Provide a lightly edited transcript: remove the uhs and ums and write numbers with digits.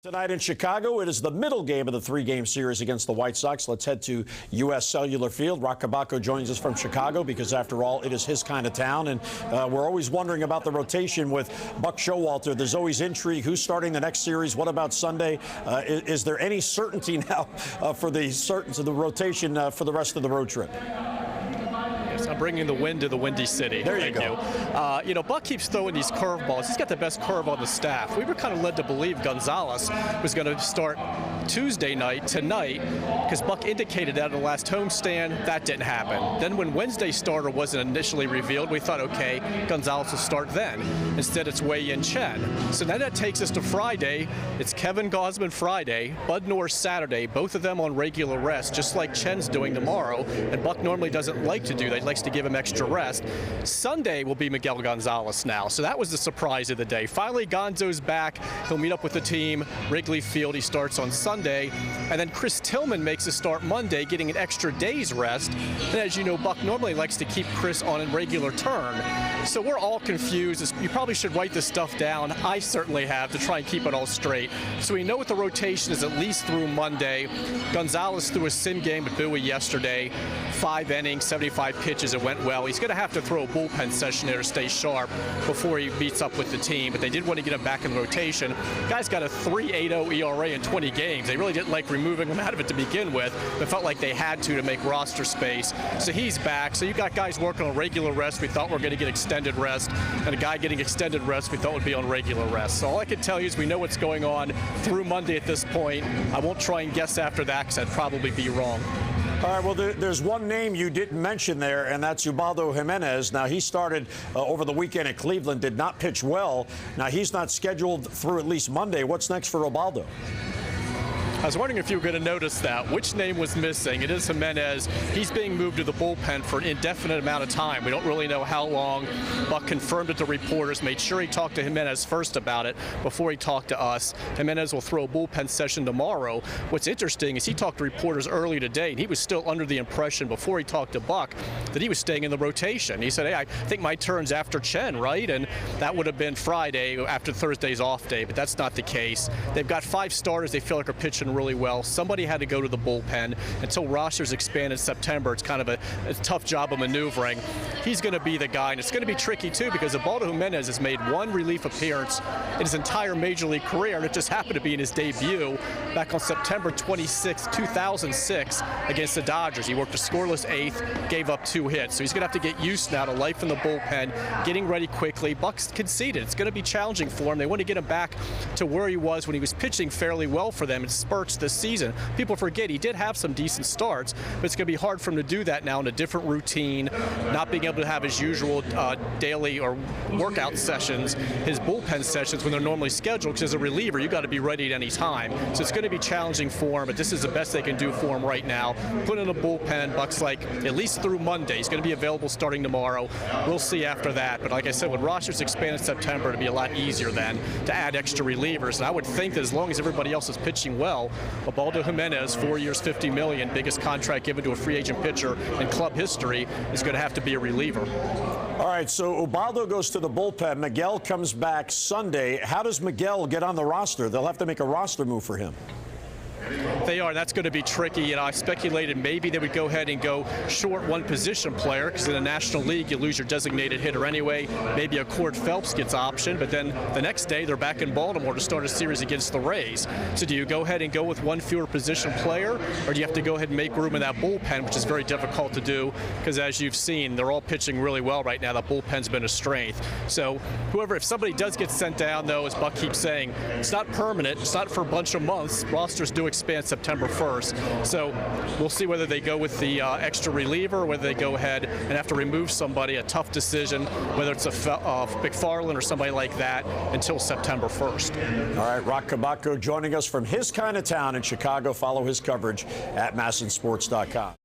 Tonight in Chicago, it is the middle game of the three-game series against the White Sox. Let's head to U.S. Cellular Field. Roch Kubatko joins us from Chicago because, after all, it is his kind of town. And we're always wondering about the rotation with Buck Showalter. There's always intrigue. Who's starting the next series? What about Sunday? Is there any certainty now for the rotation for the rest of the road trip? I'm bringing the wind to the Windy City. There you go. You know, Buck keeps throwing these curveballs. He's got the best curve on the staff. We were kind of led to believe Gonzalez was going to start Tuesday night tonight because Buck indicated that in the last homestand. That didn't happen. Then when Wednesday's starter wasn't initially revealed, we thought, okay, Gonzalez will start then. Instead, it's Wei-Yin Chen. So now that takes us to Friday. It's Kevin Gausman Friday, Bud Norris Saturday, both of them on regular rest, just like Chen's doing tomorrow. And Buck normally doesn't like to do that. He likes to give him extra rest. Sunday will be Miguel Gonzalez now. So that was the surprise of the day. Finally, Gonzo's back. He'll meet up with the team. Wrigley Field, he starts on Sunday. And then Chris Tillman makes a start Monday, getting an extra day's rest. And as you know, Buck normally likes to keep Chris on a regular turn. So we're all confused. You probably should write this stuff down. I certainly have, to try and keep it all straight. So we know what the rotation is at least through Monday. Gonzalez threw a sin game with Bowie yesterday. 5 innings, 75 pitches. It went well. He's going to have to throw a bullpen session there to stay sharp before he meets up with the team. But they did want to get him back in the rotation. Guy's got a 3.80 ERA in 20 games. They really didn't like removing him out of it to begin with, but felt like they had to make roster space. So he's back. So you got guys working on regular rest. We thought we were going to get extended rest, and a guy getting extended rest we thought would be on regular rest. So all I can tell you is we know what's going on through Monday at this point. I won't try and guess after that because I'd probably be wrong. All right, well, there's one name you didn't mention there, and that's Ubaldo Jimenez. Now, he started over the weekend at Cleveland, did not pitch well. Now, he's not scheduled through at least Monday. What's next for Ubaldo? I was wondering if you were going to notice that. Which name was missing? It is Jimenez. He's being moved to the bullpen for an indefinite amount of time. We don't really know how long. Buck confirmed it to reporters, made sure he talked to Jimenez first about it before he talked to us. Jimenez will throw a bullpen session tomorrow. What's interesting is he talked to reporters early today, and he was still under the impression before he talked to Buck that he was staying in the rotation. He said, hey, I think my turn's after Chen, right? And that would have been Friday after Thursday's off day, but that's not the case. They've got 5 starters they feel like are pitching really well. Somebody had to go to the bullpen. Until rosters expand in September, it's kind of a tough job of maneuvering. He's going to be the guy, and it's going to be tricky too because Ubaldo Jimenez has made 1 relief appearance in his entire major league career, and it just happened to be in his debut back on September 26, 2006 against the Dodgers. He worked a scoreless 8th, gave up 2 hits. So he's going to have to get used now to life in the bullpen, getting ready quickly. Buck's conceded. It's going to be challenging for him. They want to get him back to where he was when he was pitching fairly well for them in spurts this season. People forget he did have some decent starts, but it's going to be hard for him to do that now in a different routine, not being able to have his usual daily or workout sessions, his bullpen sessions when they're normally scheduled, because as a reliever, you got to be ready at any time. So it's going to be challenging for him, but this is the best they can do for him right now. Put in a bullpen. Buck's like at least through Monday. He's going to be available starting tomorrow. We'll see after that. But like I said, when rosters expand in September, it'll be a lot easier then to add extra relievers. And I would think that as long as everybody else is pitching well, Ubaldo Jimenez, 4 years, $50 million, biggest contract given to a free agent pitcher in club history, is going to have to be a reliever. All right, so Ubaldo goes to the bullpen. Miguel comes back Sunday. How does Miguel get on the roster? They'll have to make a roster move for him. They are. That's going to be tricky. You know, I speculated maybe they would go ahead and go short 1 position player because in the National League you lose your designated hitter anyway. Maybe a Cord Phelps gets option, but then the next day they're back in Baltimore to start a series against the Rays. So do you go ahead and go with 1 fewer position player, or do you have to go ahead and make room in that bullpen, which is very difficult to do because as you've seen, they're all pitching really well right now. That bullpen's been a strength. So if somebody does get sent down, though, as Buck keeps saying, it's not permanent. It's not for a bunch of months. Rosters do expand September 1st. So we'll see whether they go with the extra reliever or whether they go ahead and have to remove somebody, a tough decision, whether it's a McFarland or somebody like that, until September 1st. All right, Roch Kubatko joining us from his kind of town in Chicago. Follow his coverage at MASNsports.com.